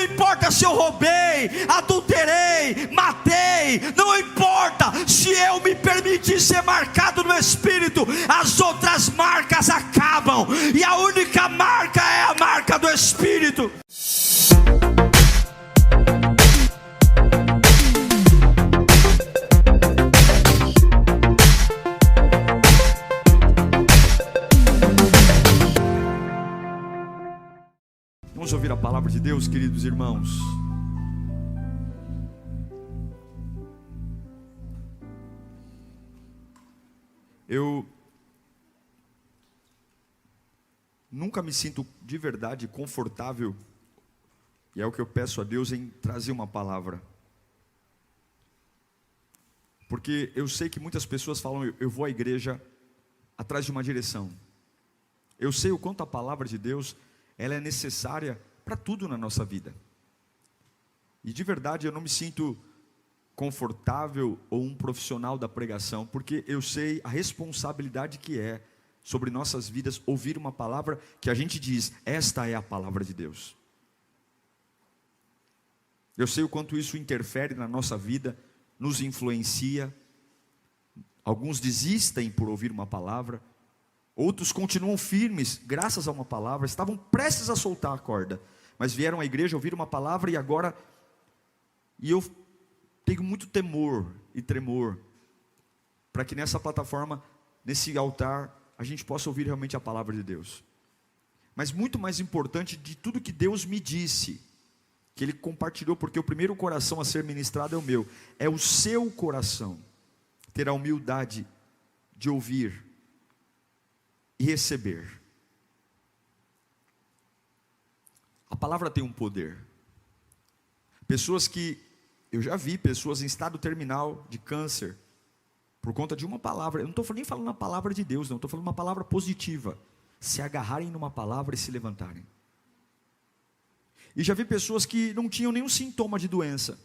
Não importa se eu roubei, adulterei, matei, não importa. Se eu me permitir ser marcado no Espírito, as outras marcas acabam, e a única marca é a marca do Espírito. Vamos ouvir a palavra de Deus, queridos irmãos. Eu nunca me sinto de verdade confortável, e é o que eu peço a Deus, em trazer uma palavra. Porque eu sei que muitas pessoas falam, eu vou à igreja atrás de uma direção. Eu sei o quanto a palavra de Deus, ela é necessária para tudo na nossa vida. E de verdade eu não me sinto confortável ou um profissional da pregação, porque eu sei a responsabilidade que é sobre nossas vidas ouvir uma palavra que a gente diz, esta é a palavra de Deus. Eu sei o quanto isso interfere na nossa vida, nos influencia. Alguns desistem por ouvir uma palavra, outros continuam firmes, graças a uma palavra, estavam prestes a soltar a corda, mas vieram à igreja ouvir uma palavra e eu tenho muito temor e tremor, para que nessa plataforma, nesse altar, a gente possa ouvir realmente a palavra de Deus. Mas muito mais importante de tudo que Deus me disse, que Ele compartilhou, porque o primeiro coração a ser ministrado é o meu, é o seu coração, ter a humildade de ouvir e receber. A palavra tem um poder. Eu já vi pessoas em estado terminal de câncer, por conta de uma palavra. Eu não estou nem falando a palavra de Deus, não, estou falando uma palavra positiva, se agarrarem numa palavra e se levantarem. E já vi pessoas que não tinham nenhum sintoma de doença,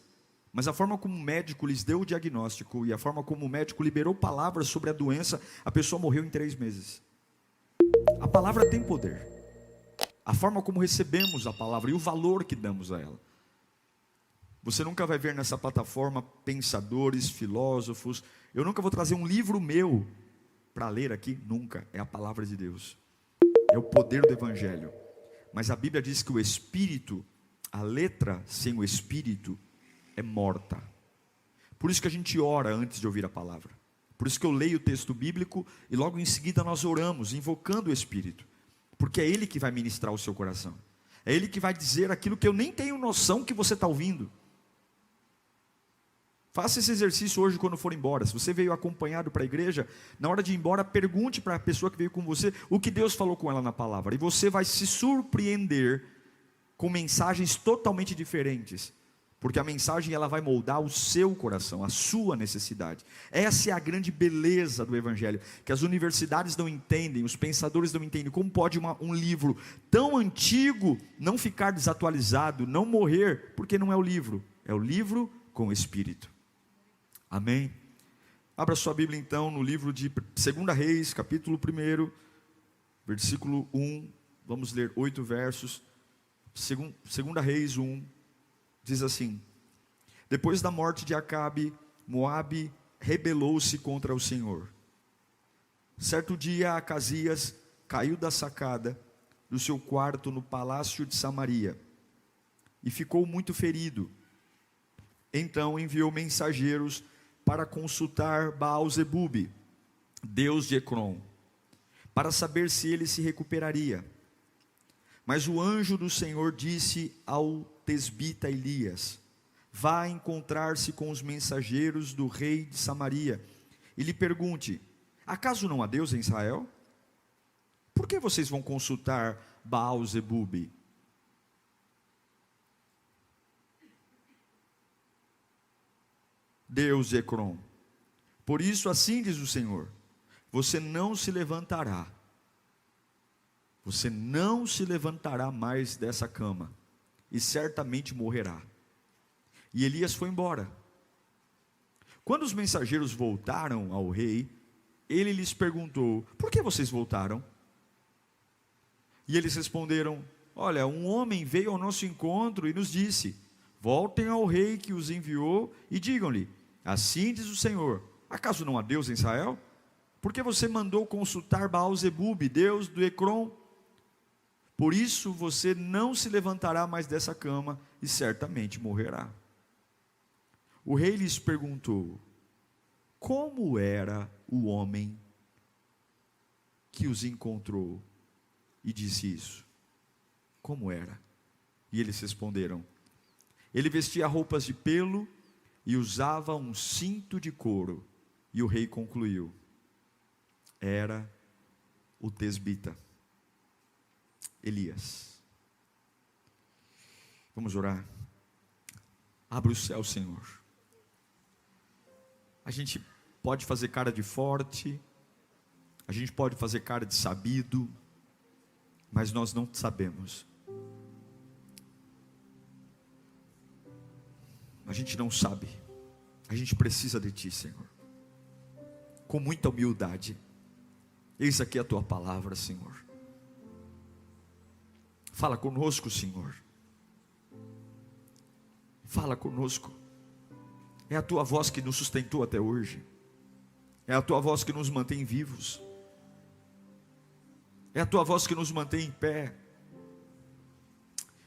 mas a forma como o médico lhes deu o diagnóstico, e a forma como o médico liberou palavras sobre a doença, a pessoa morreu em 3 meses. A palavra tem poder. A forma como recebemos a palavra e o valor que damos a ela. Você nunca vai ver nessa plataforma pensadores, filósofos. Eu nunca vou trazer um livro meu para ler aqui, nunca. É a palavra de Deus. É o poder do Evangelho. Mas a Bíblia diz que o Espírito, a letra sem o Espírito é morta. Por isso que a gente ora antes de ouvir a palavra. Por isso que eu leio o texto bíblico e logo em seguida nós oramos, invocando o Espírito. Porque é Ele que vai ministrar o seu coração. É Ele que vai dizer aquilo que eu nem tenho noção que você está ouvindo. Faça esse exercício hoje quando for embora. Se você veio acompanhado para a igreja, na hora de ir embora, pergunte para a pessoa que veio com você o que Deus falou com ela na palavra. E você vai se surpreender com mensagens totalmente diferentes. Porque a mensagem ela vai moldar o seu coração, a sua necessidade. Essa é a grande beleza do Evangelho, que as universidades não entendem, os pensadores não entendem. Como pode um livro tão antigo não ficar desatualizado, não morrer, porque não é o livro, é o livro com o Espírito. Amém? Abra sua Bíblia então no livro de 2 Reis, capítulo 1, versículo 1, vamos ler 8 versos. 2 Reis 1, diz assim: depois da morte de Acabe, Moabe rebelou-se contra o Senhor. Certo dia Acasias caiu da sacada do seu quarto no palácio de Samaria e ficou muito ferido. Então enviou mensageiros para consultar Baal-zebube, deus de Ecrom, para saber se ele se recuperaria. Mas o anjo do Senhor disse ao tesbita Elias: vá encontrar-se com os mensageiros do rei de Samaria e lhe pergunte: acaso não há Deus em Israel? Por que vocês vão consultar Baal-zebube? Deus de Ecrom. Por isso assim diz o Senhor: você não se levantará mais dessa cama, e certamente morrerá. E Elias foi embora. Quando os mensageiros voltaram ao rei, ele lhes perguntou: por que vocês voltaram? E eles responderam: olha, um homem veio ao nosso encontro e nos disse: voltem ao rei que os enviou e digam-lhe: assim diz o Senhor, acaso não há Deus em Israel? Por que você mandou consultar Baal-zebub, Deus do Ecrom? Por isso você não se levantará mais dessa cama e certamente morrerá. O rei lhes perguntou: como era o homem que os encontrou e disse isso? Como era? E eles responderam: ele vestia roupas de pelo e usava um cinto de couro. E o rei concluiu: era o tesbita, Elias. Vamos orar. Abre o céu, Senhor. A gente pode fazer cara de forte, a gente pode fazer cara de sabido, mas nós não sabemos. A gente não sabe. A gente precisa de Ti, Senhor. Com muita humildade. Eis aqui a Tua palavra, Senhor. Fala conosco, Senhor. Fala conosco. É a Tua voz que nos sustentou até hoje. É a Tua voz que nos mantém vivos. É a Tua voz que nos mantém em pé.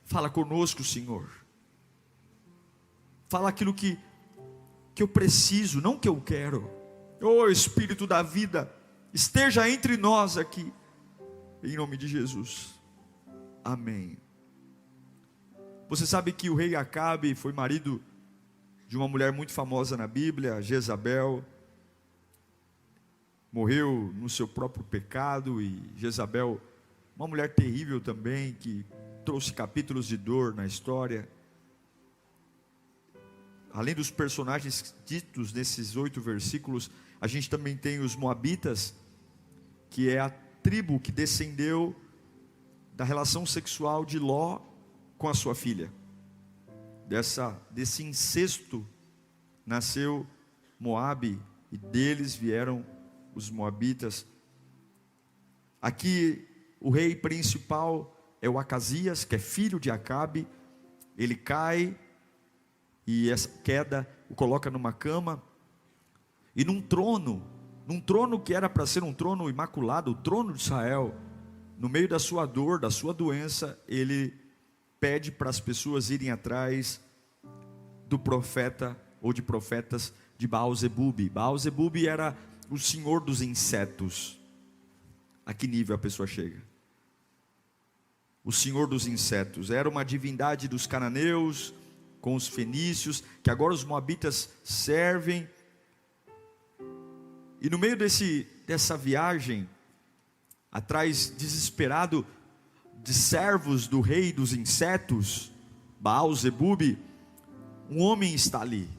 Fala conosco, Senhor. Fala aquilo que eu preciso, não que eu quero. Oh, Espírito da vida, esteja entre nós aqui, em nome de Jesus. Amém. Você sabe que o rei Acabe foi marido de uma mulher muito famosa na Bíblia, Jezabel. Morreu no seu próprio pecado. E Jezabel, uma mulher terrível também, que trouxe capítulos de dor na história. Além dos personagens ditos nesses 8 versículos, a gente também tem os Moabitas, que é a tribo que descendeu da relação sexual de Ló com a sua filha. Desse incesto nasceu Moabe, e deles vieram os Moabitas. Aqui o rei principal é o Acasias, que é filho de Acabe. Ele cai, e essa queda o coloca numa cama, e num trono que era para ser um trono imaculado, o trono de Israel, no meio da sua dor, da sua doença, ele pede para as pessoas irem atrás do profeta, ou de profetas, de Baal-zebub. Baal-zebub era o senhor dos insetos. A que nível a pessoa chega? O senhor dos insetos, era uma divindade dos cananeus, com os fenícios, que agora os moabitas servem. E no meio dessa viagem, atrás desesperado de servos do rei dos insetos, Baal-zebub, um homem está ali.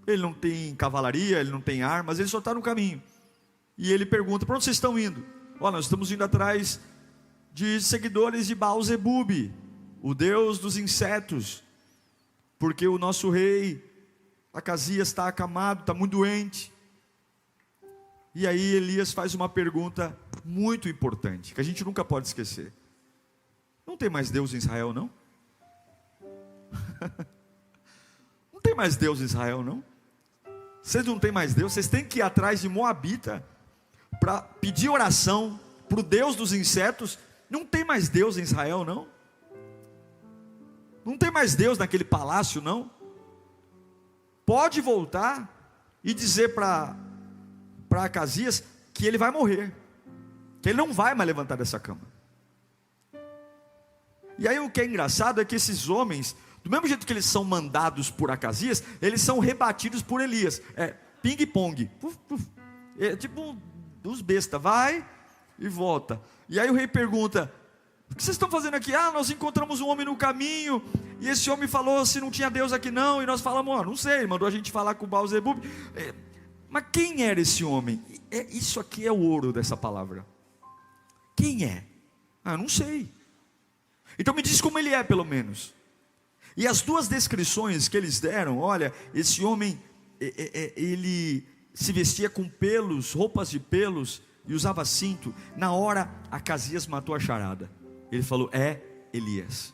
Ele não tem cavalaria, ele não tem armas, ele só está no caminho. E ele pergunta: para onde vocês estão indo? Olha, nós estamos indo atrás de seguidores de Baal-zebub, o deus dos insetos, porque o nosso rei Acasias está acamado, está muito doente. E aí Elias faz uma pergunta muito importante, que a gente nunca pode esquecer: não tem mais Deus em Israel, não? Não tem mais Deus em Israel, não? Vocês não têm mais Deus? Vocês têm que ir atrás de Moabita para pedir oração para o Deus dos insetos? Não tem mais Deus em Israel, não? Não tem mais Deus naquele palácio, não? Pode voltar e dizer para Acasias que ele vai morrer, que ele não vai mais levantar dessa cama. E aí o que é engraçado é que esses homens, do mesmo jeito que eles são mandados por Acasias, eles são rebatidos por Elias. É ping-pong. É tipo os bestas, vai e volta. E aí o rei pergunta: o que vocês estão fazendo aqui? Ah, nós encontramos um homem no caminho, e esse homem falou se não tinha Deus aqui não. E nós falamos: não sei, mandou a gente falar com o Baal-zebub. Mas quem era esse homem? Isso aqui é o ouro dessa palavra. Quem é? Ah, não sei. Então me diz como ele é, pelo menos. E as duas descrições que eles deram: olha, esse homem, ele se vestia com pelos, roupas de pelos, e usava cinto. Na hora, Acasias matou a charada. Ele falou: é Elias.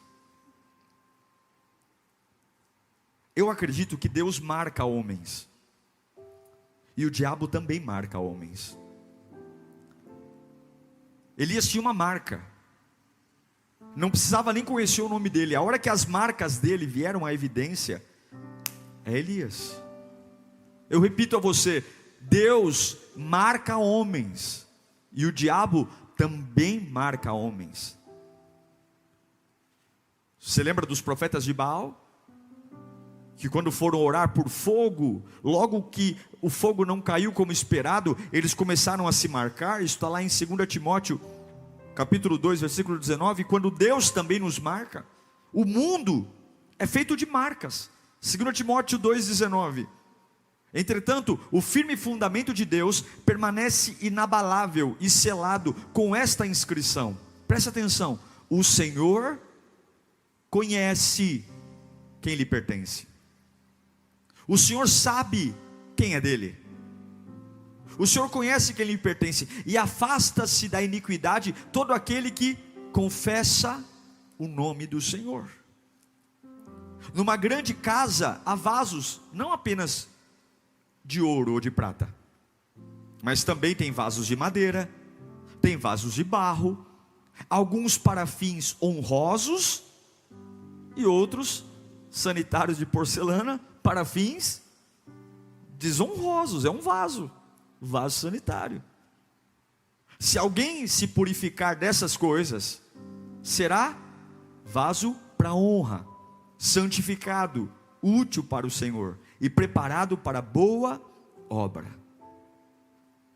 Eu acredito que Deus marca homens, e o diabo também marca homens. Elias tinha uma marca, não precisava nem conhecer o nome dele. A hora que as marcas dele vieram à evidência, é Elias. Eu repito a você, Deus marca homens, e o diabo também marca homens. Você lembra dos profetas de Baal? Que quando foram orar por fogo, logo que o fogo não caiu como esperado, eles começaram a se marcar. Isso está lá em 2 Timóteo, capítulo 2, versículo 19. Quando Deus também nos marca, o mundo é feito de marcas. 2 Timóteo 2, 19. Entretanto, o firme fundamento de Deus permanece inabalável e selado com esta inscrição. Preste atenção: o Senhor conhece quem lhe pertence. O Senhor sabe quem é dele. O Senhor conhece quem lhe pertence, e afasta-se da iniquidade todo aquele que confessa o nome do Senhor. Numa grande casa há vasos, não apenas de ouro ou de prata, mas também tem vasos de madeira, tem vasos de barro, alguns para fins honrosos e outros sanitários de porcelana para fins desonrosos. É um vaso sanitário. Se alguém se purificar dessas coisas, será vaso para honra, santificado, útil para o Senhor e preparado para boa obra.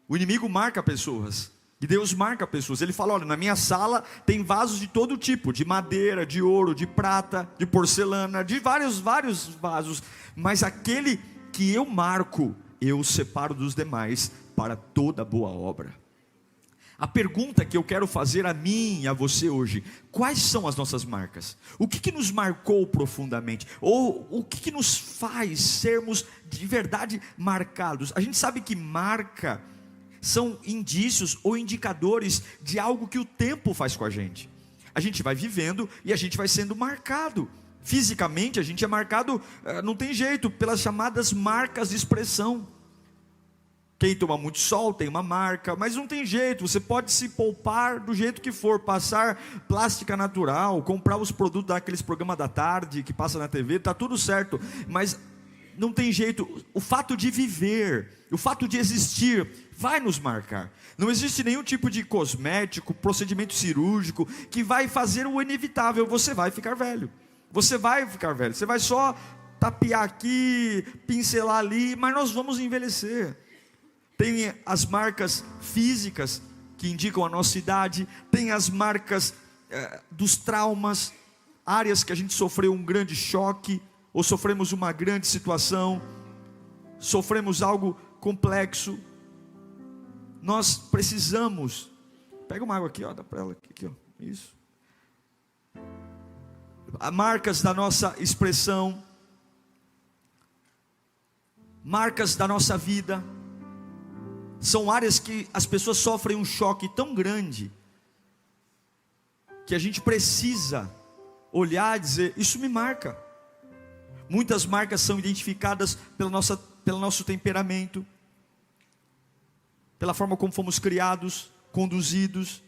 O inimigo marca pessoas, e Deus marca pessoas. Ele fala: olha, na minha sala tem vasos de todo tipo, de madeira, de ouro, de prata, de porcelana, de vários vasos, mas aquele que eu marco, eu separo dos demais para toda boa obra. A pergunta que eu quero fazer a mim e a você hoje: quais são as nossas marcas? O que nos marcou profundamente? Ou o que nos faz sermos de verdade marcados? A gente sabe que marca são indícios ou indicadores de algo que o tempo faz com a gente. A gente vai vivendo e a gente vai sendo marcado. Fisicamente a gente é marcado, não tem jeito, pelas chamadas marcas de expressão. Quem toma muito sol tem uma marca, mas não tem jeito. Você pode se poupar do jeito que for, passar plástica natural, comprar os produtos daqueles programas da tarde que passa na TV, está tudo certo, mas não tem jeito. O fato de viver, o fato de existir vai nos marcar. Não existe nenhum tipo de cosmético, procedimento cirúrgico que vai fazer o inevitável. Você vai ficar velho. Você vai ficar velho. Você vai só tapear aqui, pincelar ali, mas nós vamos envelhecer. Tem as marcas físicas que indicam a nossa idade, tem as marcas dos traumas, áreas que a gente sofreu um grande choque, ou sofremos uma grande situação, sofremos algo complexo. Nós precisamos, pega uma água aqui, ó, dá para ela aqui, ó, isso. As marcas da nossa expressão, marcas da nossa vida, são áreas que as pessoas sofrem um choque tão grande, que a gente precisa olhar e dizer: isso me marca. Muitas marcas são identificadas pelo nosso temperamento, pela forma como fomos criados, conduzidos.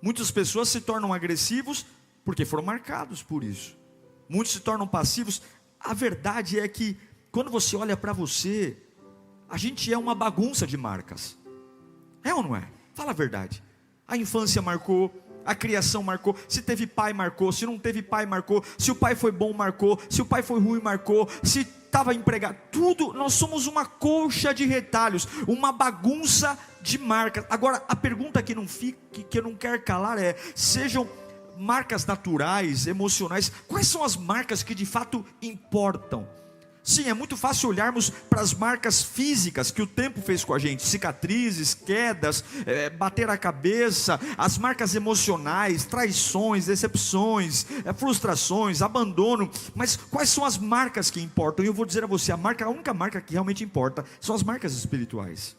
Muitas pessoas se tornam agressivos porque foram marcados por isso. Muitos se tornam passivos. A verdade é que quando você olha para você, a gente é uma bagunça de marcas. É ou não é? Fala a verdade. A infância marcou, a criação marcou. Se teve pai, marcou. Se não teve pai, marcou. Se o pai foi bom, marcou. Se o pai foi ruim, marcou. Se estava empregado, tudo. Nós somos uma colcha de retalhos, uma bagunça de marcas. Agora, a pergunta que eu não quero calar é: sejam marcas naturais, emocionais, quais são as marcas que de fato importam? Sim, é muito fácil olharmos para as marcas físicas que o tempo fez com a gente, cicatrizes, quedas, bater a cabeça, as marcas emocionais, traições, decepções, frustrações, abandono. Mas quais são as marcas que importam? E eu vou dizer a você, a única marca que realmente importa são as marcas espirituais.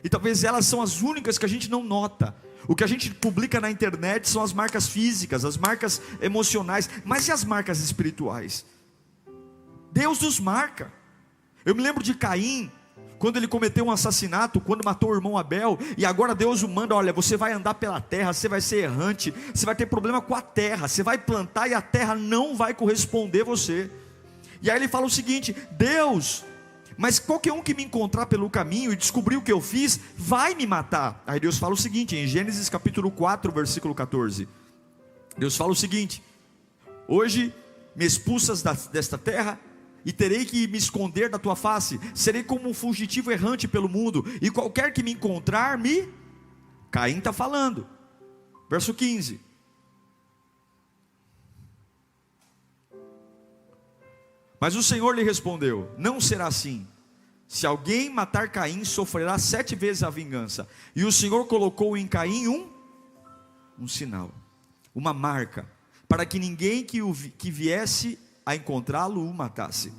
E talvez elas são as únicas que a gente não nota. O que a gente publica na internet são as marcas físicas, as marcas emocionais, mas e as marcas espirituais? Deus nos marca. Eu me lembro de Caim, quando ele cometeu um assassinato, quando matou o irmão Abel, e agora Deus o manda: olha, você vai andar pela terra, você vai ser errante, você vai ter problema com a terra, você vai plantar e a terra não vai corresponder você. E aí ele fala o seguinte: Deus, mas qualquer um que me encontrar pelo caminho e descobrir o que eu fiz, vai me matar. Aí Deus fala o seguinte, em Gênesis capítulo 4, versículo 14, Deus fala o seguinte: hoje me expulsas desta terra, e terei que me esconder da tua face, serei como um fugitivo errante pelo mundo, e qualquer que me encontrar, Caim está falando, verso 15, mas o Senhor lhe respondeu: não será assim, se alguém matar Caim, sofrerá 7 vezes a vingança. E o Senhor colocou em Caim um sinal, uma marca, para que ninguém que viesse a encontrá-lo o matasse.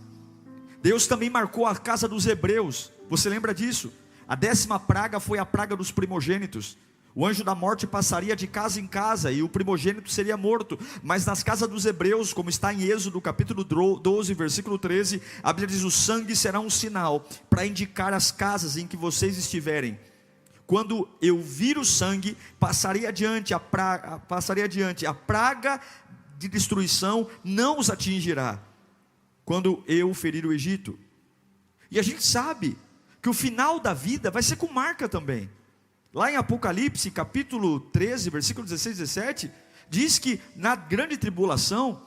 Deus também marcou a casa dos hebreus, você lembra disso? A 10ª praga foi a praga dos primogênitos. O anjo da morte passaria de casa em casa, e o primogênito seria morto. Mas nas casas dos hebreus, como está em Êxodo capítulo 12, versículo 13, a Bíblia diz: o sangue será um sinal para indicar as casas em que vocês estiverem. Quando eu vir o sangue, passaria adiante a praga de destruição não os atingirá, quando eu ferir o Egito. E a gente sabe que o final da vida vai ser com marca também. Lá em Apocalipse capítulo 13, versículo 16 e 17, diz que na grande tribulação,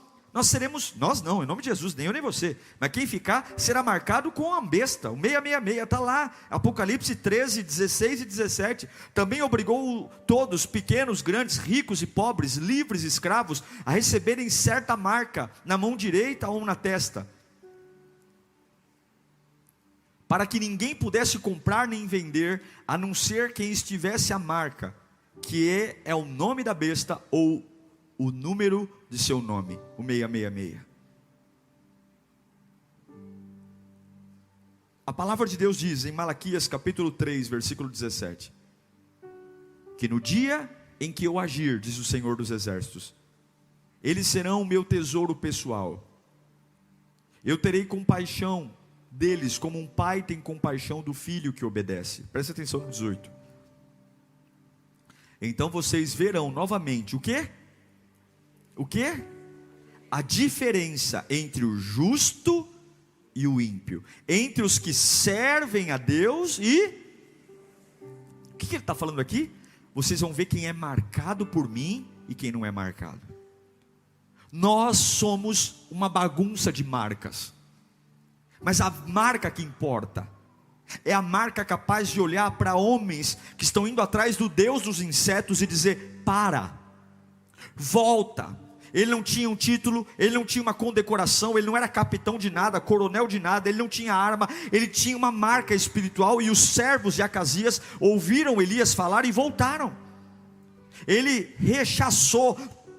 nós não, em nome de Jesus, nem eu nem você, mas quem ficar será marcado com a besta, o 666, está lá, Apocalipse 13, 16 e 17, também obrigou todos, pequenos, grandes, ricos e pobres, livres e escravos, a receberem certa marca, na mão direita ou na testa, para que ninguém pudesse comprar nem vender, a não ser quem estivesse a marca, que é o nome da besta, ou o número de seu nome, o 666. A palavra de Deus diz em Malaquias capítulo 3, versículo 17, que no dia em que eu agir, diz o Senhor dos Exércitos, eles serão o meu tesouro pessoal, eu terei compaixão deles, como um pai tem compaixão do filho que obedece. Presta atenção no 18. Então vocês verão novamente o quê? O quê? A diferença entre o justo e o ímpio, entre os que servem a Deus e... O que ele está falando aqui? Vocês vão ver quem é marcado por mim e quem não é marcado. Nós somos uma bagunça de marcas, mas a marca que importa é a marca capaz de olhar para homens que estão indo atrás do Deus dos insetos e dizer: para, volta. Ele não tinha um título, ele não tinha uma condecoração, ele não era capitão de nada, coronel de nada, ele não tinha arma, ele tinha uma marca espiritual. E os servos de Acasias ouviram Elias falar e voltaram. Ele rechaçou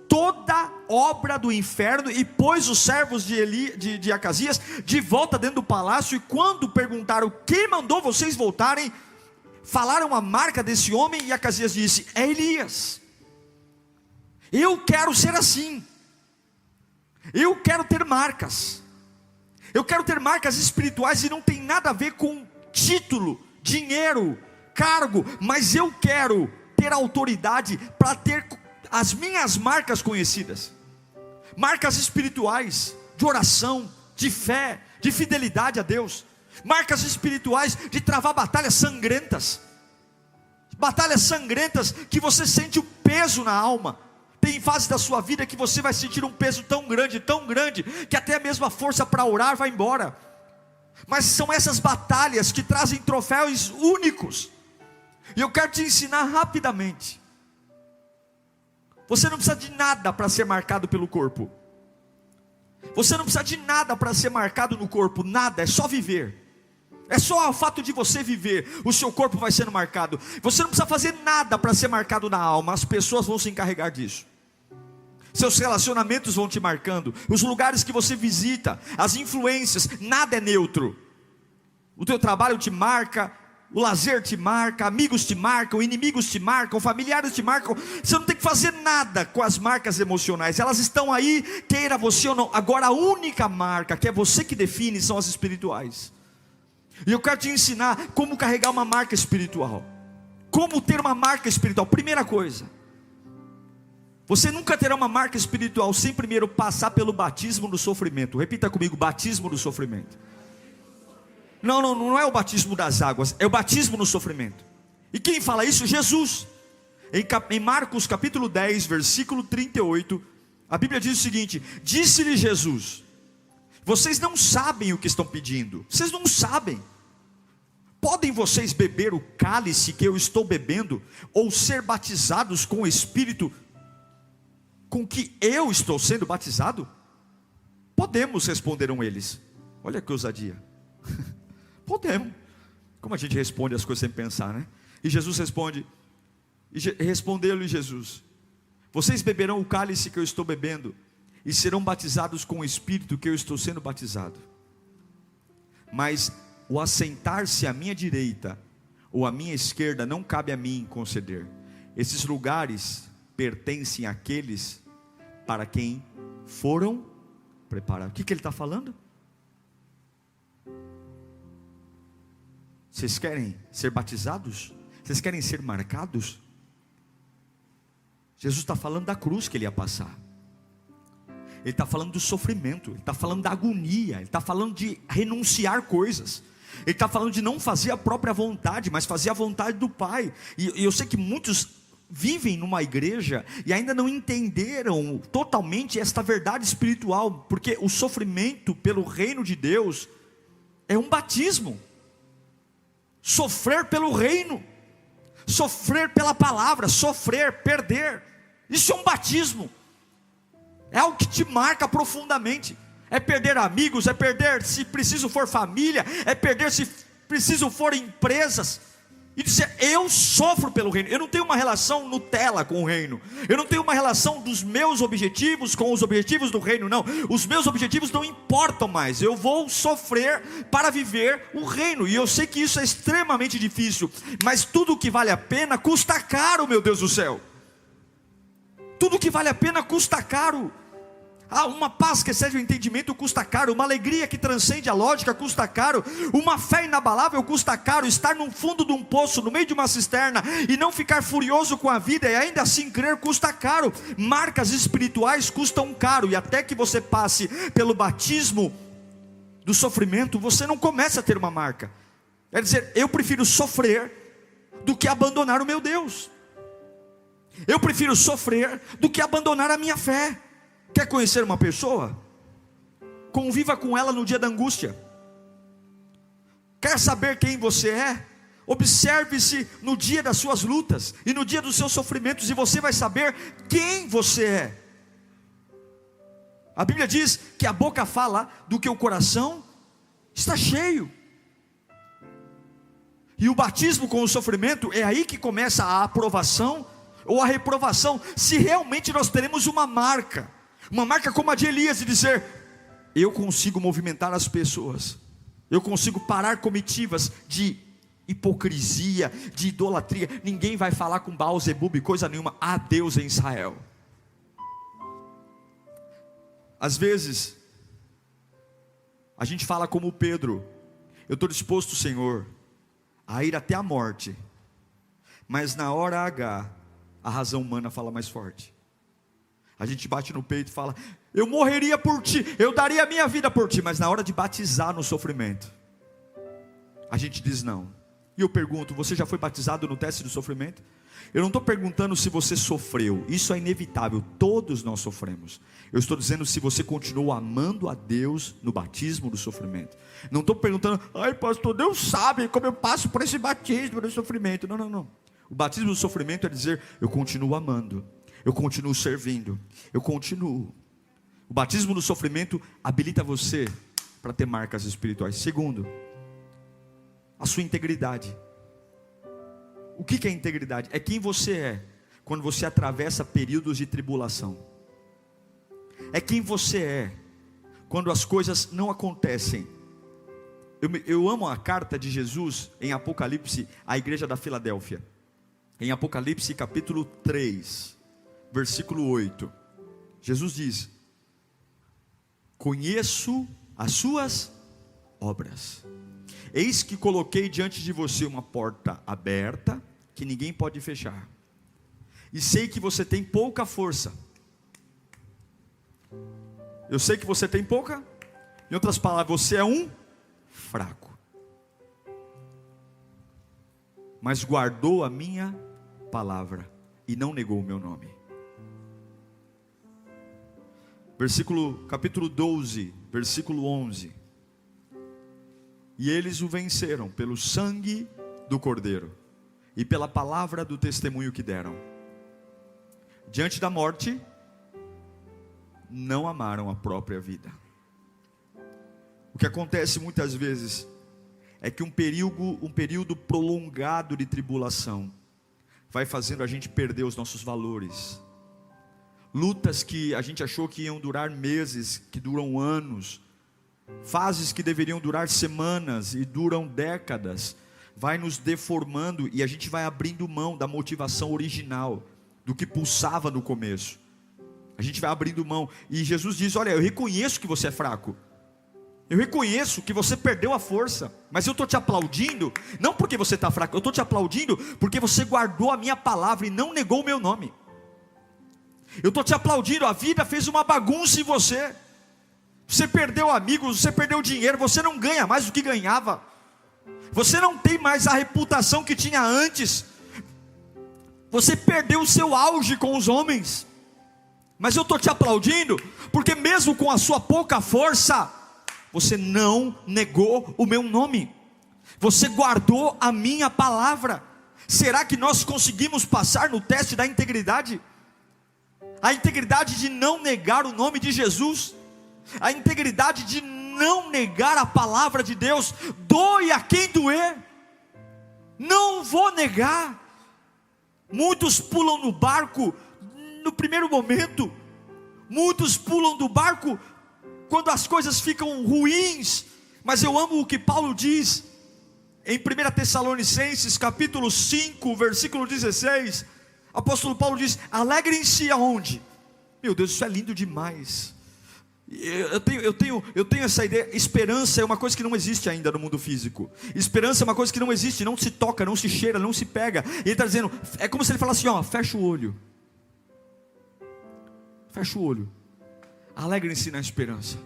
toda obra do inferno e pôs os servos de Acasias de volta dentro do palácio. E quando perguntaram: quem mandou vocês voltarem, falaram a marca desse homem, e Acasias disse: é Elias. Eu quero ser assim, eu quero ter marcas, eu quero ter marcas espirituais, e não tem nada a ver com título, dinheiro, cargo, mas eu quero ter autoridade para ter as minhas marcas conhecidas, marcas espirituais, de oração, de fé, de fidelidade a Deus, marcas espirituais de travar batalhas sangrentas que você sente o peso na alma. Tem fase da sua vida que você vai sentir um peso tão grande, que até mesmo a força para orar vai embora. Mas são essas batalhas que trazem troféus únicos, e eu quero te ensinar rapidamente. Você não precisa de nada para ser marcado pelo corpo. Você não precisa de nada para ser marcado no corpo. Nada, é só viver. É só o fato de você viver, o seu corpo vai sendo marcado. Você não precisa fazer nada para ser marcado na alma. As pessoas vão se encarregar disso. Seus relacionamentos vão te marcando, os lugares que você visita, as influências. Nada é neutro. O teu trabalho te marca, o lazer te marca, amigos te marcam, inimigos te marcam, familiares te marcam. Você não tem que fazer nada com as marcas emocionais, elas estão aí, queira você ou não. Agora a única marca, que é você que define, são as espirituais. E eu quero te ensinar como carregar uma marca espiritual. Como ter uma marca espiritual. Primeira coisa, você nunca terá uma marca espiritual sem primeiro passar pelo batismo do sofrimento. Repita comigo, batismo do sofrimento. Não é o batismo das águas, é o batismo no sofrimento. E quem fala isso? Jesus. Em Marcos capítulo 10, versículo 38, a Bíblia diz o seguinte: disse-lhe Jesus: vocês não sabem o que estão pedindo. Vocês não sabem. Podem vocês beber o cálice que eu estou bebendo, ou ser batizados com o Espírito com que eu estou sendo batizado? Podemos, responderam eles. Olha que ousadia. Podemos. Como a gente responde as coisas sem pensar, né? E Jesus responde, respondeu-lhe Jesus: vocês beberão o cálice que eu estou bebendo, e serão batizados com o Espírito que eu estou sendo batizado. Mas o assentar-se à minha direita ou à minha esquerda não cabe a mim conceder. Esses lugares pertencem àqueles para quem foram preparados. O que ele está falando? Vocês querem ser batizados? Vocês querem ser marcados? Jesus está falando da cruz que ele ia passar. Ele está falando do sofrimento. Ele está falando da agonia. Ele está falando de renunciar coisas. Ele está falando de não fazer a própria vontade, mas fazer a vontade do Pai. E eu sei que muitos vivem numa igreja e ainda não entenderam totalmente esta verdade espiritual, porque o sofrimento pelo reino de Deus é um batismo. Sofrer pelo reino, sofrer pela palavra, sofrer, perder, isso é um batismo. É algo que te marca profundamente. É perder amigos, é perder, se preciso for, família, é perder, se preciso for, empresas. E dizer: eu sofro pelo reino. Eu não tenho uma relação Nutella com o reino. Eu não tenho uma relação dos meus objetivos com os objetivos do reino, não. Os meus objetivos não importam mais. Eu vou sofrer para viver o reino. E eu sei que isso é extremamente difícil, mas tudo que vale a pena custa caro, meu Deus do céu. Tudo que vale a pena custa caro. Uma paz que excede o entendimento custa caro. Uma alegria que transcende a lógica custa caro. Uma fé inabalável custa caro. Estar no fundo de um poço, no meio de uma cisterna, e não ficar furioso com a vida e ainda assim crer custa caro. Marcas espirituais custam caro. E até que você passe pelo batismo do sofrimento, você não começa a ter uma marca. Quer dizer, eu prefiro sofrer do que abandonar o meu Deus. Eu prefiro sofrer do que abandonar a minha fé. Quer conhecer uma pessoa? Conviva com ela no dia da angústia. Quer saber quem você é? Observe-se no dia das suas lutas e no dia dos seus sofrimentos, e você vai saber quem você é. A Bíblia diz que a boca fala do que o coração está cheio. E o batismo com o sofrimento é aí que começa a aprovação ou a reprovação, se realmente nós teremos uma marca como a de Elias, de dizer: eu consigo movimentar as pessoas, eu consigo parar comitivas de hipocrisia, de idolatria. Ninguém vai falar com Baal, Zebub, coisa nenhuma. Há Deus em Israel. Às vezes a gente fala como Pedro: eu estou disposto, Senhor, a ir até a morte, mas na hora H a razão humana fala mais forte. A gente bate no peito e fala: eu morreria por ti, eu daria a minha vida por ti. Mas na hora de batizar no sofrimento, a gente diz não. E eu pergunto: você já foi batizado no teste do sofrimento? Eu não estou perguntando se você sofreu, isso é inevitável, todos nós sofremos. Eu estou dizendo se você continuou amando a Deus no batismo do sofrimento. Não estou perguntando: ai pastor, Deus sabe como eu passo por esse batismo do sofrimento. Não. O batismo do sofrimento é dizer: eu continuo amando, eu continuo servindo, eu continuo. O batismo do sofrimento habilita você para ter marcas espirituais. Segundo, a sua integridade. O que é integridade? É quem você é quando você atravessa períodos de tribulação. É quem você é quando as coisas não acontecem Eu amo a carta de Jesus em Apocalipse, à igreja da Filadélfia. Em Apocalipse capítulo 3, versículo 8. Jesus diz: conheço as suas obras. Eis que coloquei diante de você uma porta aberta, que ninguém pode fechar. E sei que você tem pouca força. Eu sei que você tem pouca. Em outras palavras, você é um fraco. Mas guardou a minha palavra e não negou o meu nome. Capítulo 12, versículo 11. E eles o venceram pelo sangue do Cordeiro e pela palavra do testemunho que deram. Diante da morte, não amaram a própria vida. O que acontece muitas vezes é que um período prolongado de tribulação vai fazendo a gente perder os nossos valores. Lutas que a gente achou que iam durar meses, que duram anos. Fases que deveriam durar semanas e duram décadas, vai nos deformando e a gente vai abrindo mão da motivação original, do que pulsava no começo. A gente vai abrindo mão, e Jesus diz: olha, eu reconheço que você é fraco, eu reconheço que você perdeu a força, mas eu estou te aplaudindo, não porque você está fraco, eu estou te aplaudindo porque você guardou a minha palavra e não negou o meu nome. Eu estou te aplaudindo, a vida fez uma bagunça em você. Você perdeu amigos, você perdeu dinheiro, você não ganha mais do que ganhava. Você não tem mais a reputação que tinha antes. Você perdeu o seu auge com os homens. Mas eu estou te aplaudindo, porque mesmo com a sua pouca força, você não negou o meu nome. Você guardou a minha palavra. Será que nós conseguimos passar no teste da integridade? A integridade de não negar o nome de Jesus, a integridade de não negar a palavra de Deus. Doe a quem doer, não vou negar. Muitos pulam no barco no primeiro momento, muitos pulam do barco quando as coisas ficam ruins. Mas eu amo o que Paulo diz em 1 Tessalonicenses capítulo 5, versículo 16. Apóstolo Paulo diz: alegrem-se aonde? Meu Deus, isso é lindo demais. Eu tenho essa ideia. Esperança é uma coisa que não existe ainda no mundo físico. Esperança é uma coisa que não existe, não se toca, não se cheira, não se pega. E ele está dizendo, é como se ele falasse assim, ó, fecha o olho. Fecha o olho. Alegrem-se na esperança.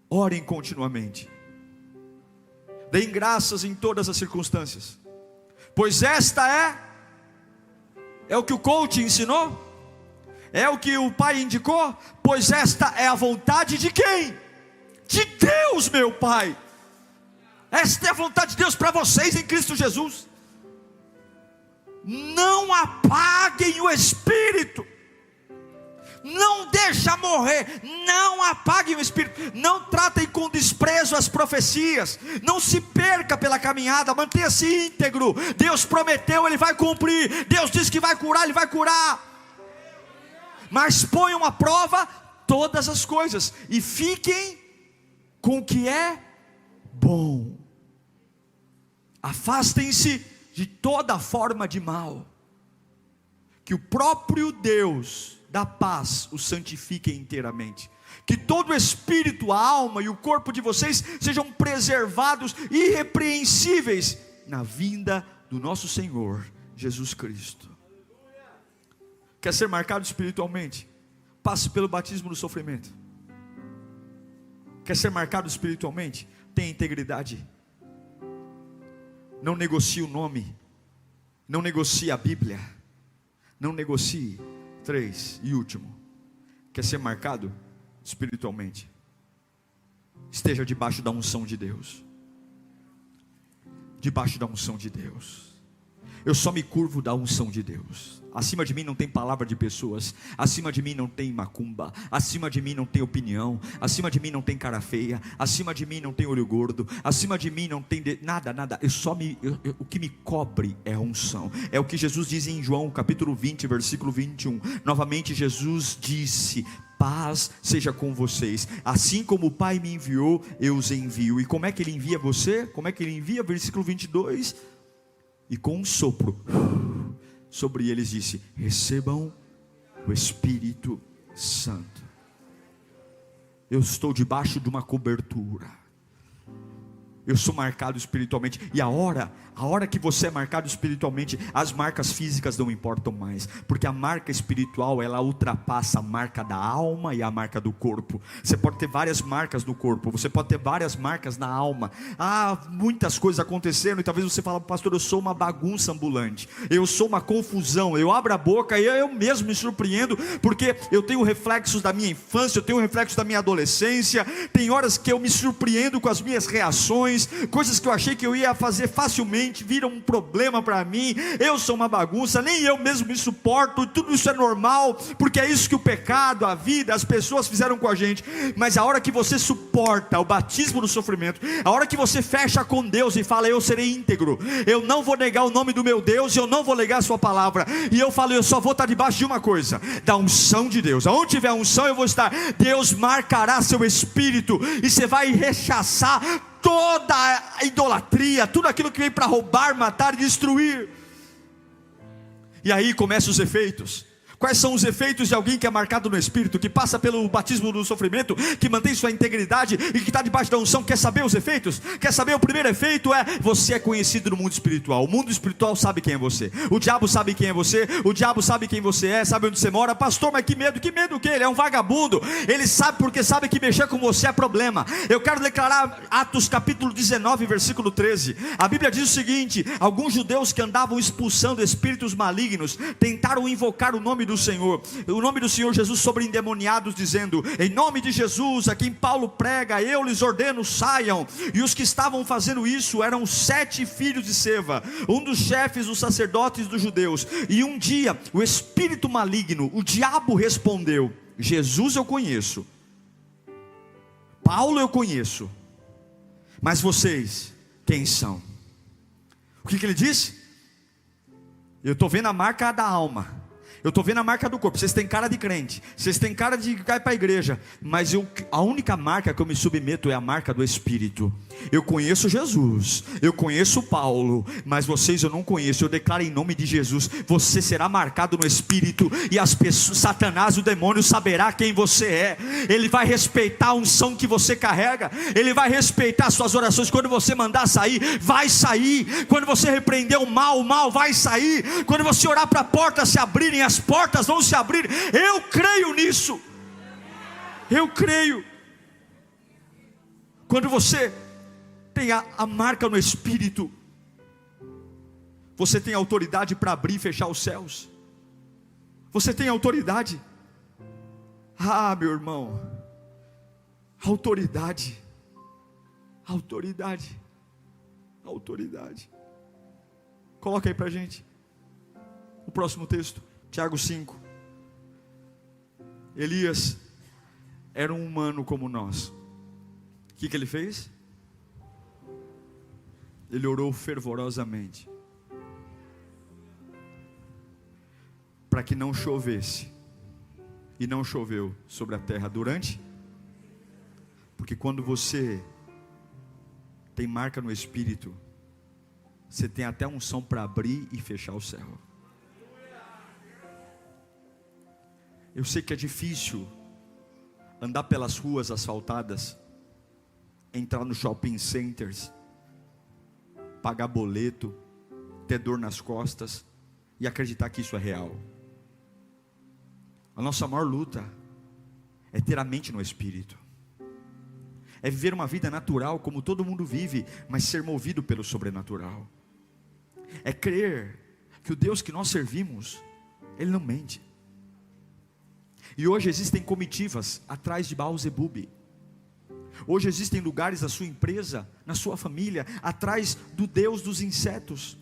Orem continuamente. Deem graças em todas as circunstâncias. Pois esta é o que o coach ensinou? É o que o pai indicou? Pois esta é a vontade de quem? De Deus, meu Pai. Esta é a vontade de Deus para vocês em Cristo Jesus. Não apaguem o Espírito. Não deixa morrer. Não apaguem o Espírito. Não tratem com desprezo as profecias. Não se perca pela caminhada. Mantenha-se íntegro. Deus prometeu, Ele vai cumprir. Deus disse que vai curar, Ele vai curar. Mas ponham à prova todas as coisas, e fiquem com o que é bom. Afastem-se de toda forma de mal. Que o próprio Deus da paz os santifique inteiramente. Que todo o espírito, a alma e o corpo de vocês sejam preservados irrepreensíveis na vinda do nosso Senhor Jesus Cristo. Quer ser marcado espiritualmente? Passe pelo batismo do sofrimento. Quer ser marcado espiritualmente? Tenha integridade. Não negocie o nome. Não negocie a Bíblia. Não negocie. 3 e último. Quer ser marcado espiritualmente? Esteja debaixo da unção de Deus. Debaixo da unção de Deus. Eu só me curvo da unção de Deus. Acima de mim não tem palavra de pessoas. Acima de mim não tem macumba. Acima de mim não tem opinião. Acima de mim não tem cara feia. Acima de mim não tem olho gordo. Acima de mim não tem nada. O que me cobre é a unção. É o que Jesus diz em João capítulo 20, versículo 21. Novamente Jesus disse: paz seja com vocês. Assim como o Pai me enviou, eu os envio. E como é que Ele envia você? Como é que Ele envia? Versículo 22. E com um sopro sobre eles disse: recebam o Espírito Santo. Eu estou debaixo de uma cobertura. Eu sou marcado espiritualmente. E a hora que você é marcado espiritualmente, as marcas físicas não importam mais, porque a marca espiritual, ela ultrapassa a marca da alma e a marca do corpo. Você pode ter várias marcas no corpo, você pode ter várias marcas na alma. Muitas coisas acontecendo, e talvez você fale: pastor, eu sou uma bagunça ambulante, eu sou uma confusão. Eu abro a boca e eu mesmo me surpreendo, porque eu tenho reflexos da minha infância, eu tenho reflexos da minha adolescência. Tem horas que eu me surpreendo com as minhas reações. Coisas que eu achei que eu ia fazer facilmente viram um problema para mim. Eu sou uma bagunça, nem eu mesmo me suporto. Tudo isso é normal, porque é isso que o pecado, a vida, as pessoas fizeram com a gente. Mas a hora que você suporta o batismo do sofrimento, a hora que você fecha com Deus e fala: eu serei íntegro, eu não vou negar o nome do meu Deus, eu não vou negar a sua palavra. E eu falo: eu só vou estar debaixo de uma coisa, da unção de Deus. Aonde tiver unção eu vou estar. Deus marcará seu espírito, e você vai rechaçar toda a idolatria, tudo aquilo que vem para roubar, matar e destruir. E aí começam os efeitos. Quais são os efeitos de alguém que é marcado no Espírito, que passa pelo batismo do sofrimento, que mantém sua integridade e que está debaixo da unção? Quer saber os efeitos? Quer saber? O primeiro efeito é: você é conhecido no mundo espiritual. O mundo espiritual sabe quem é você. O diabo sabe quem é você. O diabo sabe quem você é, sabe onde você mora. Pastor, mas que medo o quê? Ele é um vagabundo. Ele sabe, porque sabe que mexer com você é problema. Eu quero declarar Atos capítulo 19, versículo 13. A Bíblia diz o seguinte: alguns judeus que andavam expulsando espíritos malignos tentaram invocar o nome do Senhor, o nome do Senhor Jesus sobre endemoniados, dizendo: em nome de Jesus, a quem Paulo prega, eu lhes ordeno, saiam. E os que estavam fazendo isso eram 7 filhos de Seva, um dos chefes dos sacerdotes dos judeus. E um dia o espírito maligno, o diabo, respondeu: Jesus eu conheço, Paulo eu conheço, mas vocês quem são? O que ele disse? Eu estou vendo a marca da alma, eu estou vendo a marca do corpo. Vocês têm cara de crente, vocês têm cara de ir para a igreja, mas a única marca que eu me submeto é a marca do Espírito. Eu conheço Jesus, eu conheço Paulo, mas vocês eu não conheço. Eu declaro em nome de Jesus: você será marcado no Espírito, e as pessoas, Satanás, o demônio, saberá quem você é. Ele vai respeitar a unção que você carrega, ele vai respeitar suas orações. Quando você mandar sair, vai sair. Quando você repreender o mal vai sair. Quando você orar para a porta se abrirem, as portas vão se abrir. Eu creio nisso, eu creio. Quando você tem a marca no Espírito, você tem autoridade para abrir e fechar os céus. Você tem autoridade. Meu irmão, autoridade. Coloca aí para a gente o próximo texto, Tiago 5. Elias era um humano como nós. O que ele fez? Ele orou fervorosamente para que não chovesse, e não choveu sobre a terra porque quando você tem marca no Espírito, você tem até unção para abrir e fechar o céu. Eu sei que é difícil andar pelas ruas asfaltadas, entrar no shopping centers, pagar boleto, ter dor nas costas e acreditar que isso é real. A nossa maior luta é ter a mente no Espírito, é viver uma vida natural como todo mundo vive, mas ser movido pelo sobrenatural. É crer que o Deus que nós servimos, Ele não mente. E hoje existem comitivas atrás de Baal-zebub. Hoje existem lugares na sua empresa, na sua família, atrás do Deus dos insetos.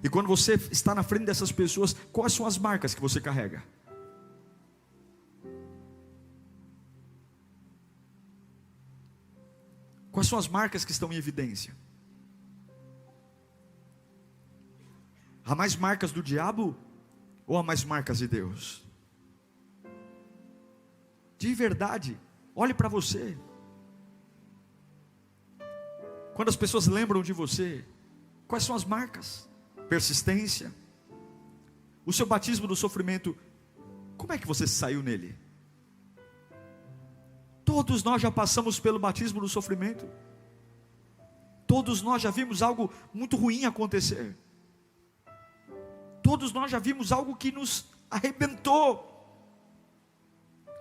E quando você está na frente dessas pessoas, quais são as marcas que você carrega? Quais são as marcas que estão em evidência? Há mais marcas do diabo ou há mais marcas de Deus? De verdade, olhe para você. Quando as pessoas lembram de você, quais são as marcas? Persistência. O seu batismo do sofrimento, como é que você saiu nele? Todos nós já passamos pelo batismo do sofrimento. Todos nós já vimos algo muito ruim acontecer. Todos nós já vimos algo que nos arrebentou.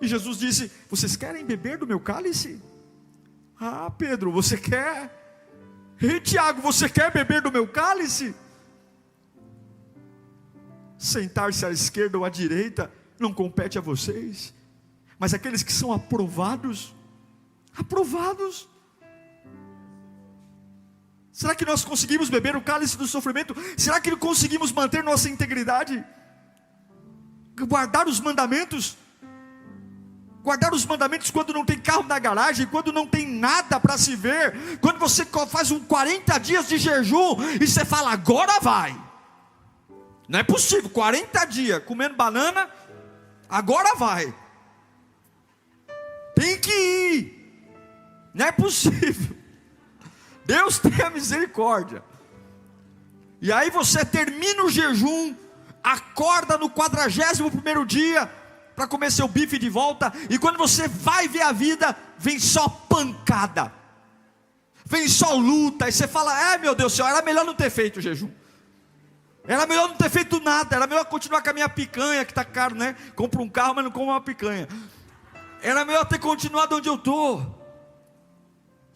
E Jesus disse: vocês querem beber do meu cálice? Ah, Pedro, você quer? Ei, Tiago, você quer beber do meu cálice? Sentar-se à esquerda ou à direita não compete a vocês, mas aqueles que são aprovados. Será que nós conseguimos beber o cálice do sofrimento? Será que conseguimos manter nossa integridade? Guardar os mandamentos? Guardar os mandamentos quando não tem carro na garagem, quando não tem nada para se ver, quando você faz 40 dias de jejum e você fala, agora vai. Não é possível, 40 dias comendo banana, agora vai. Tem que ir. Não é possível. Deus tenha misericórdia. E aí você termina o jejum, acorda no 41º dia para comer seu bife de volta, e quando você vai ver a vida, vem só pancada, vem só luta, e você fala, meu Deus do céu, era melhor não ter feito o jejum, era melhor não ter feito nada, era melhor continuar com a minha picanha, que está caro, né? Compro um carro, mas não como uma picanha. Era melhor ter continuado onde eu estou.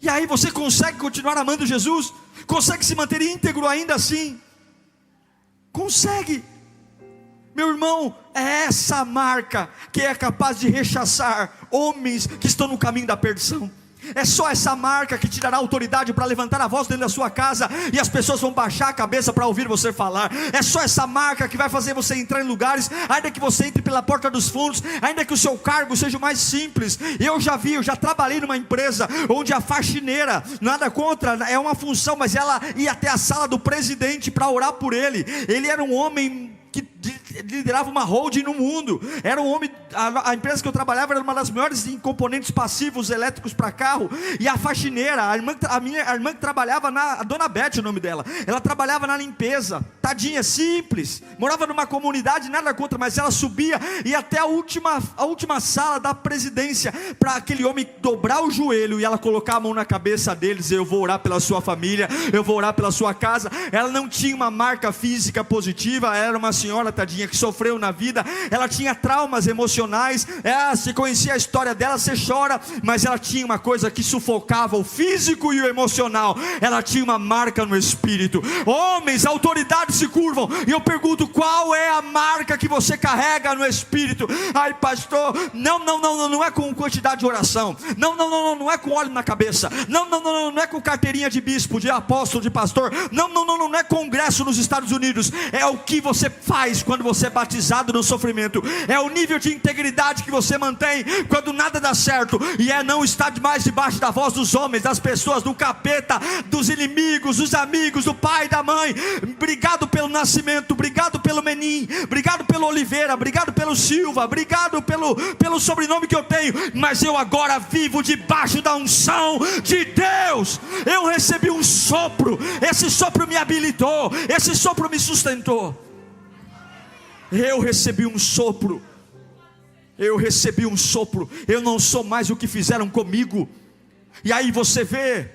E aí você consegue continuar amando Jesus? Consegue se manter íntegro ainda assim? Consegue. Meu irmão, é essa marca que é capaz de rechaçar homens que estão no caminho da perdição. É só essa marca que te dará autoridade para levantar a voz dentro da sua casa e as pessoas vão baixar a cabeça para ouvir você falar. É só essa marca que vai fazer você entrar em lugares, ainda que você entre pela porta dos fundos, ainda que o seu cargo seja o mais simples. Eu já trabalhei numa empresa onde a faxineira, nada contra, é uma função, mas ela ia até a sala do presidente para orar por ele. Ele era um homem que liderava uma holding no mundo, era um homem, a empresa que eu trabalhava era uma das maiores em componentes passivos elétricos para carro, e a faxineira, a irmã que trabalhava a dona Beth, o nome dela, ela trabalhava na limpeza, tadinha, simples, morava numa comunidade, nada contra, mas ela subia, e até a última sala da presidência, para aquele homem dobrar o joelho, e ela colocar a mão na cabeça dele, dizer, eu vou orar pela sua família, eu vou orar pela sua casa. Ela não tinha uma marca física positiva, era uma senhora, tadinha, que sofreu na vida, ela tinha traumas emocionais, se conhecia a história dela, você chora, mas ela tinha uma coisa que sufocava o físico e o emocional, ela tinha uma marca no espírito. Homens, autoridades se curvam, e eu pergunto, qual é a marca que você carrega no espírito? Ai pastor, não é com quantidade de oração, não é com óleo na cabeça, não é com carteirinha de bispo, de apóstolo, de pastor, não é congresso nos Estados Unidos, é o que você faz quando você é batizado no sofrimento, é o nível de integridade que você mantém quando nada dá certo, e não estar mais debaixo da voz dos homens, das pessoas, do capeta, dos inimigos, dos amigos, do pai, da mãe. Obrigado pelo nascimento, obrigado pelo Menin, obrigado pelo Oliveira, obrigado pelo Silva, obrigado pelo sobrenome que eu tenho, mas eu agora vivo debaixo da unção de Deus. Eu recebi um sopro, esse sopro me habilitou, esse sopro me sustentou. Eu recebi um sopro, eu não sou mais o que fizeram comigo. E aí você vê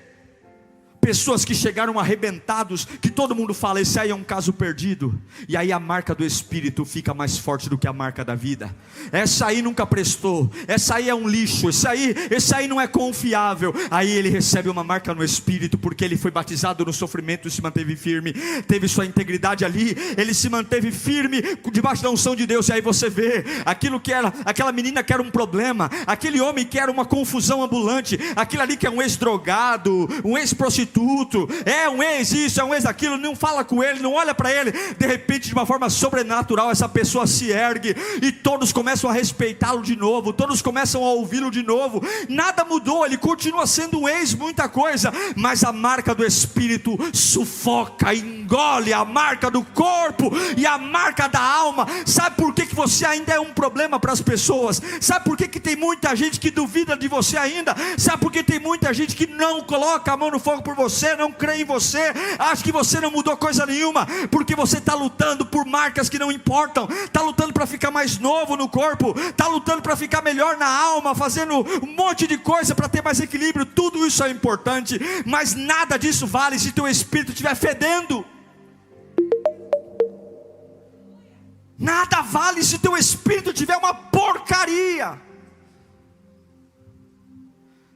pessoas que chegaram arrebentados, que todo mundo fala, esse aí é um caso perdido, e aí a marca do Espírito fica mais forte do que a marca da vida. Essa aí nunca prestou, essa aí é um lixo, esse aí não é confiável. Aí ele recebe uma marca no Espírito, porque ele foi batizado no sofrimento e se manteve firme, teve sua integridade ali, ele se manteve firme debaixo da unção de Deus. E aí você vê aquilo que era, aquela menina que era um problema, aquele homem que era uma confusão ambulante, aquilo ali que é um ex-drogado, um ex-prostituto, prostituto, é um ex isso, é um ex aquilo, não fala com ele, não olha para ele. De repente, de uma forma sobrenatural, essa pessoa se ergue e todos começam a respeitá-lo de novo, todos começam a ouvi-lo de novo. Nada mudou, ele continua sendo um ex, muita coisa, mas a marca do Espírito sufoca, engole a marca do corpo e a marca da alma. Sabe por que você ainda é um problema para as pessoas? Sabe por que tem muita gente que duvida de você ainda? Sabe por que tem muita gente que não coloca a mão no fogo por você, não crê em você, acha que você não mudou coisa nenhuma? Porque você está lutando por marcas que não importam, está lutando para ficar mais novo no corpo, está lutando para ficar melhor na alma, fazendo um monte de coisa para ter mais equilíbrio. Tudo isso é importante, mas nada disso vale se teu espírito estiver fedendo. Nada vale se teu espírito tiver uma porcaria.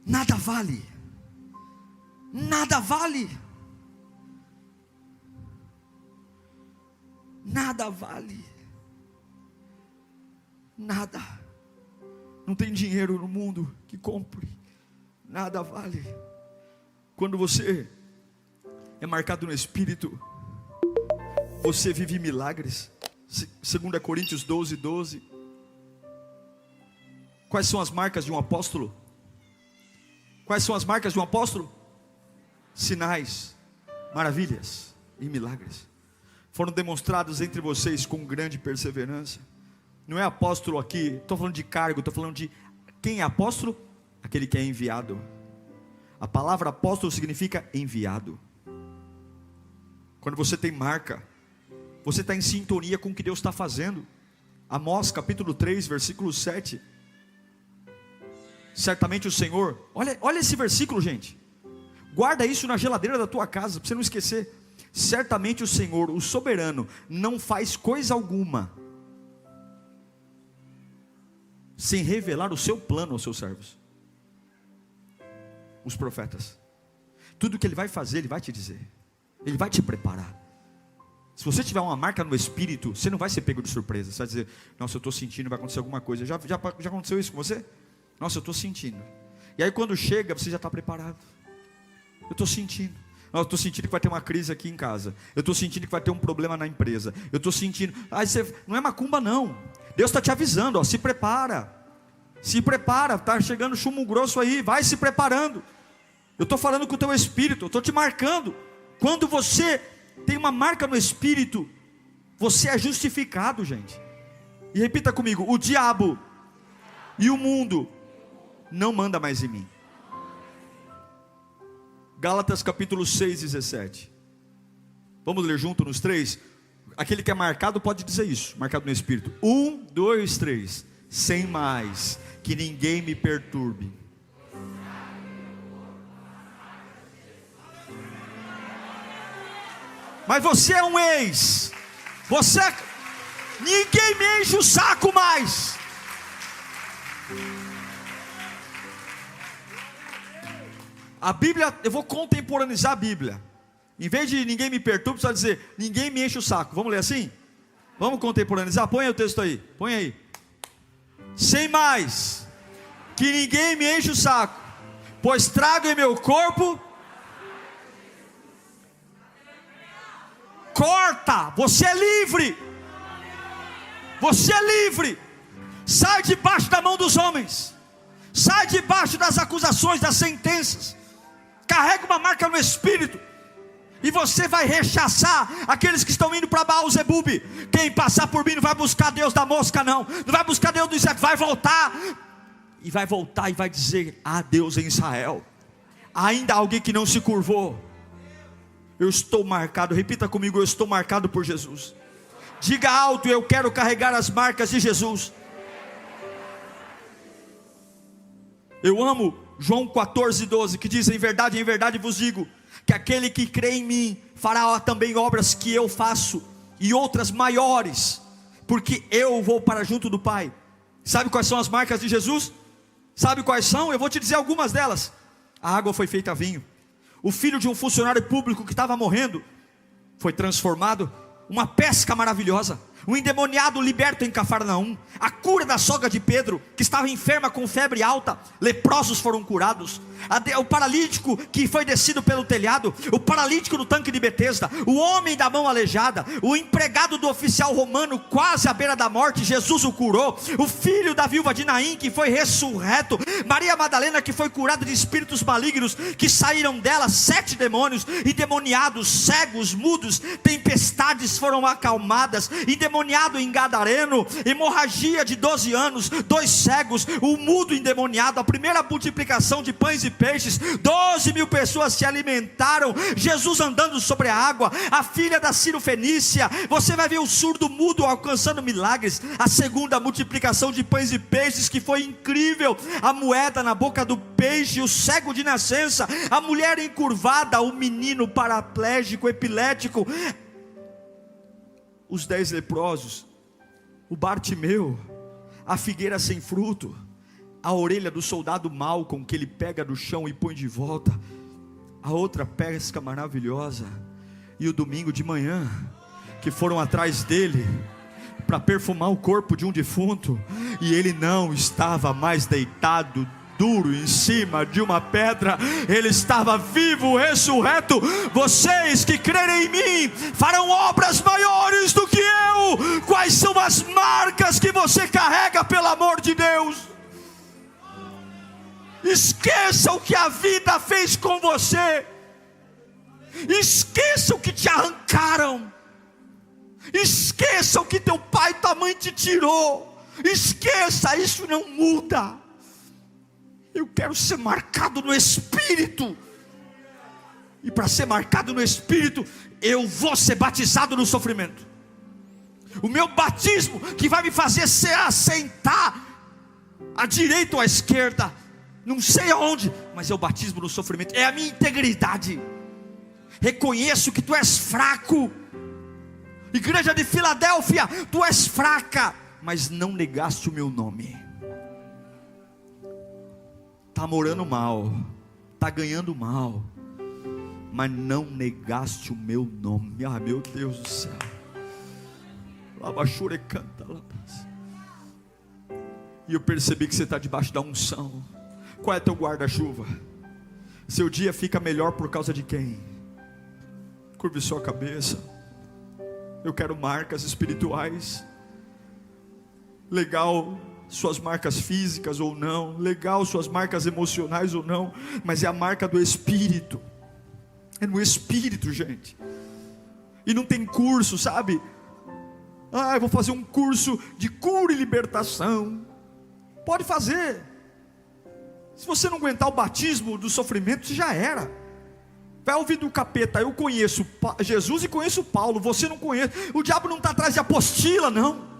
Nada vale. Nada vale. Nada vale. Nada. Não tem dinheiro no mundo que compre. Nada vale. Quando você é marcado no Espírito, você vive milagres. 2 Coríntios 12:12. Quais são as marcas de um apóstolo? Quais são as marcas de um apóstolo? Sinais, maravilhas e milagres foram demonstrados entre vocês com grande perseverança. Não é apóstolo aqui, estou falando de cargo, estou falando de quem é apóstolo? Aquele que é enviado. A palavra apóstolo significa enviado. Quando você tem marca, você está em sintonia com o que Deus está fazendo. Amós capítulo 3, versículo 7. Certamente o Senhor, olha esse versículo, gente, guarda isso na geladeira da tua casa, para você não esquecer. Certamente o Senhor, o soberano, não faz coisa alguma sem revelar o seu plano aos seus servos, os profetas. Tudo que Ele vai fazer, Ele vai te dizer, Ele vai te preparar. Se você tiver uma marca no Espírito, você não vai ser pego de surpresa. Você vai dizer, nossa, eu estou sentindo, vai acontecer alguma coisa. Já aconteceu isso com você? Nossa, eu estou sentindo. E aí quando chega, você já está preparado. Eu estou sentindo. Eu estou sentindo que vai ter uma crise aqui em casa. Eu estou sentindo que vai ter um problema na empresa. Eu estou sentindo. Aí você, não é macumba não. Deus está te avisando, ó, se prepara. Se prepara, está chegando chumbo grosso aí, vai se preparando. Eu estou falando com o teu espírito, eu estou te marcando. Quando você tem uma marca no Espírito, você é justificado, gente. E repita comigo: o diabo e o mundo não manda mais em mim. Gálatas capítulo 6, 17. Vamos ler junto nos três? Aquele que é marcado pode dizer isso, marcado no Espírito. 1, 2, 3. Sem mais que ninguém me perturbe. Mas você é um ex. Ninguém me enche o saco mais. A Bíblia, eu vou contemporaneizar a Bíblia. Em vez de ninguém me perturbe, precisa dizer, ninguém me enche o saco. Vamos ler assim? Vamos contemporaneizar? Põe aí o texto aí. Põe aí. Sem mais que ninguém me enche o saco, pois trago em meu corpo. Corta, você é livre. Você é livre. Sai debaixo da mão dos homens. Sai debaixo das acusações, das sentenças. Carrega uma marca no Espírito. E você vai rechaçar aqueles que estão indo para Baal-Zebub. Quem passar por mim não vai buscar Deus da mosca não. Não vai buscar Deus do inseto, vai voltar. E vai voltar e vai dizer, há Deus em Israel. Ainda há alguém que não se curvou. Eu estou marcado, repita comigo, eu estou marcado por Jesus. Diga alto, eu quero carregar as marcas de Jesus. Eu amo João 14:12, que diz, em verdade vos digo, que aquele que crê em mim, fará também obras que eu faço, e outras maiores, porque eu vou para junto do Pai. Sabe quais são as marcas de Jesus? Sabe quais são? Eu vou te dizer algumas delas. A água foi feita vinho. O filho de um funcionário público que estava morrendo foi transformado. Uma pesca maravilhosa. O endemoniado liberto em Cafarnaum, a cura da sogra de Pedro, que estava enferma com febre alta, leprosos foram curados, o paralítico que foi descido pelo telhado, o paralítico no tanque de Betesda, o homem da mão aleijada, o empregado do oficial romano quase à beira da morte, Jesus o curou, o filho da viúva de Naim que foi ressurreto, Maria Madalena que foi curada de espíritos malignos, que saíram dela 7 demônios, endemoniados, cegos, mudos, tempestades foram acalmadas, endemoniado em Gadareno, hemorragia de 12 anos, 2 cegos, o mudo endemoniado, a primeira multiplicação de pães e peixes, 12.000 pessoas se alimentaram, Jesus andando sobre a água, a filha da Cirofenícia, você vai ver o surdo mudo alcançando milagres, a segunda multiplicação de pães e peixes que foi incrível, a moeda na boca do peixe, o cego de nascença, a mulher encurvada, o menino paraplégico, epilético, os 10 leprosos, o Bartimeu, a figueira sem fruto, a orelha do soldado Malcom que ele pega do chão e põe de volta, a outra pesca maravilhosa, e o domingo de manhã, que foram atrás dele, para perfumar o corpo de um defunto, e ele não estava mais deitado duro em cima de uma pedra, ele estava vivo, ressurreto. Vocês que crerem em mim farão obras maiores do que eu. Quais são as marcas que você carrega, pelo amor de Deus? Esqueça o que a vida fez com você, esqueça o que te arrancaram, esqueça o que teu pai e tua mãe te tirou, esqueça, isso não muda. Eu quero ser marcado no Espírito, e para ser marcado no Espírito, eu vou ser batizado no sofrimento. O meu batismo que vai me fazer se assentar à direita ou à esquerda, não sei aonde, mas é o batismo no sofrimento, é a minha integridade. Reconheço que tu és fraco, igreja de Filadélfia, tu és fraca, mas não negaste o meu nome. Está morando mal, está ganhando mal, mas não negaste o meu nome. Ah, meu Deus do céu. E eu percebi que você está debaixo da unção. Qual é teu guarda-chuva? Seu dia fica melhor por causa de quem? Curve sua cabeça. Eu quero marcas espirituais. Legal suas marcas físicas ou não, legal suas marcas emocionais ou não, mas é a marca do Espírito. É no Espírito, gente. E não tem curso, sabe? Eu vou fazer um curso de cura e libertação. Pode fazer. Se você não aguentar o batismo do sofrimento, já era. Vai ouvir do capeta. Eu conheço Jesus e conheço Paulo, você não conhece. O diabo não está atrás de apostila, não.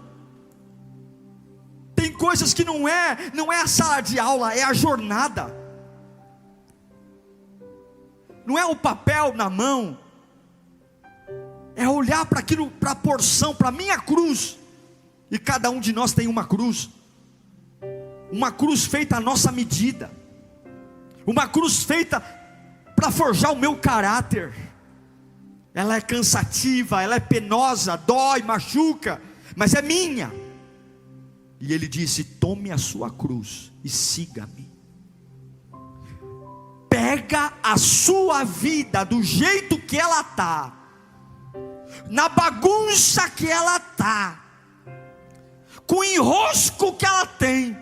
Tem coisas que não é a sala de aula, é a jornada. Não é o papel na mão, é olhar para aquilo, para a porção, para a minha cruz. E cada um de nós tem uma cruz feita à nossa medida, uma cruz feita para forjar o meu caráter. Ela é cansativa, ela é penosa, dói, machuca, mas é minha. E ele disse: tome a sua cruz e siga-me. Pega a sua vida do jeito que ela está, na bagunça que ela está, com o enrosco que ela tem,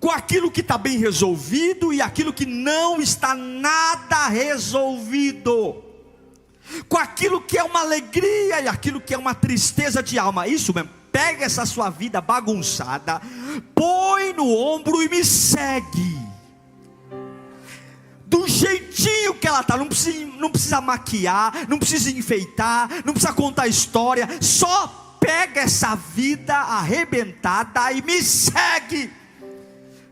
com aquilo que está bem resolvido e aquilo que não está nada resolvido, com aquilo que é uma alegria e aquilo que é uma tristeza de alma. Isso mesmo. Pega essa sua vida bagunçada, põe no ombro e me segue, do jeitinho que ela está. Não precisa maquiar, não precisa enfeitar, não precisa contar história. Só pega essa vida arrebentada e me segue,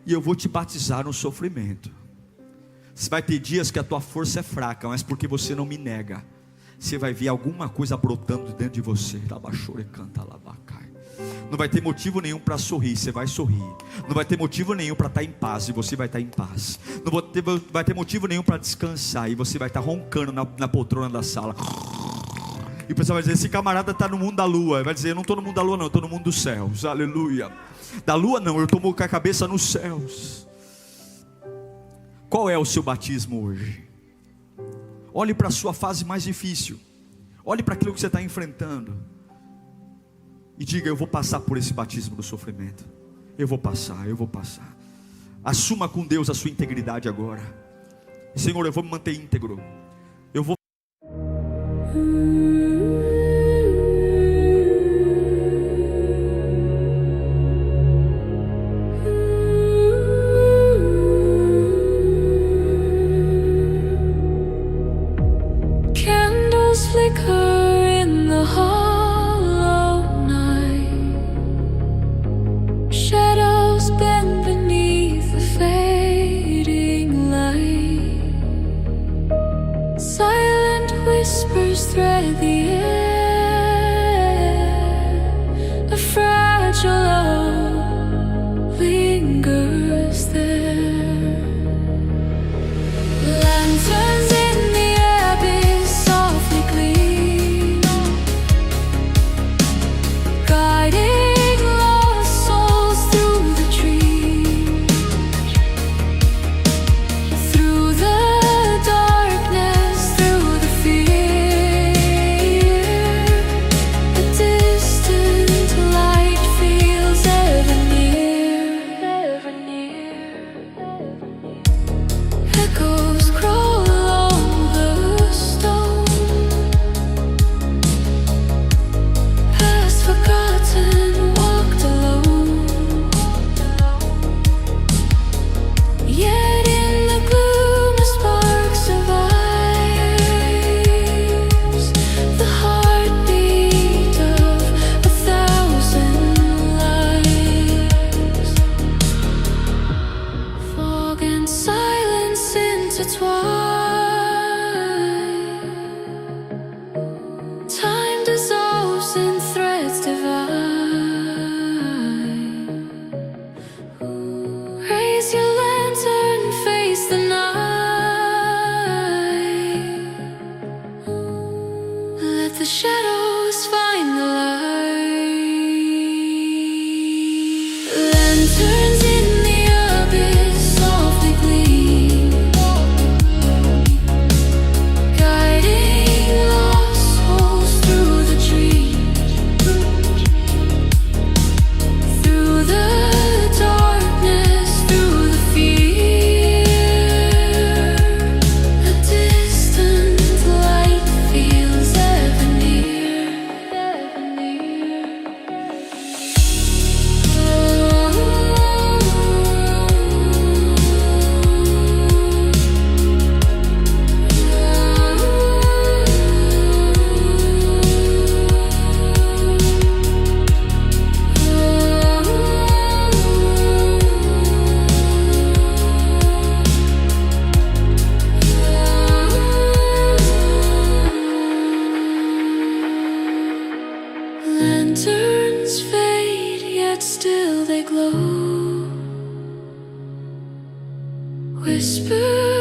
e eu vou te batizar no sofrimento. Você vai ter dias que a tua força é fraca, mas porque você não me nega, você vai ver alguma coisa brotando dentro de você. Não vai ter motivo nenhum para sorrir, você vai sorrir. Não vai ter motivo nenhum para estar em paz, e você vai estar em paz. Não vai ter motivo nenhum para descansar, e você vai estar roncando na poltrona da sala. E o pessoal vai dizer, esse camarada está no mundo da lua. Vai dizer, eu não estou no mundo da lua não, eu estou no mundo dos céus, aleluia. Da lua não, eu estou com a cabeça nos céus. Qual é o seu batismo hoje? Olhe para a sua fase mais difícil. Olhe para aquilo que você está enfrentando. E diga, eu vou passar por esse batismo do sofrimento. Eu vou passar, eu vou passar. Assuma com Deus a sua integridade agora. Senhor, eu vou me manter íntegro. Eu vou... Candles flicker in the hollow night. Shadows bend beneath the fading light. Silent whispers thread the air. A fragile hope lingers there. Lanterns in the abyss softly gleam, guiding lost souls through the trees, through the darkness, through the fear. A distant light feels ever near, ever near. Echoes crawl along the stone, past forgotten, walked alone. Yet in the gloom a spark survives, the heartbeat of 1,000 lives. Fog and silence intertwine. Time dissolves in threads divine. Raise your lantern, face the night. Let the shadows find the light. Lanterns in the abyss softly gleam, guiding lost souls through the trees, through the darkness, through the fear. A distant light feels ever near, ever near. Lanterns fade, yet still they glow. Whisper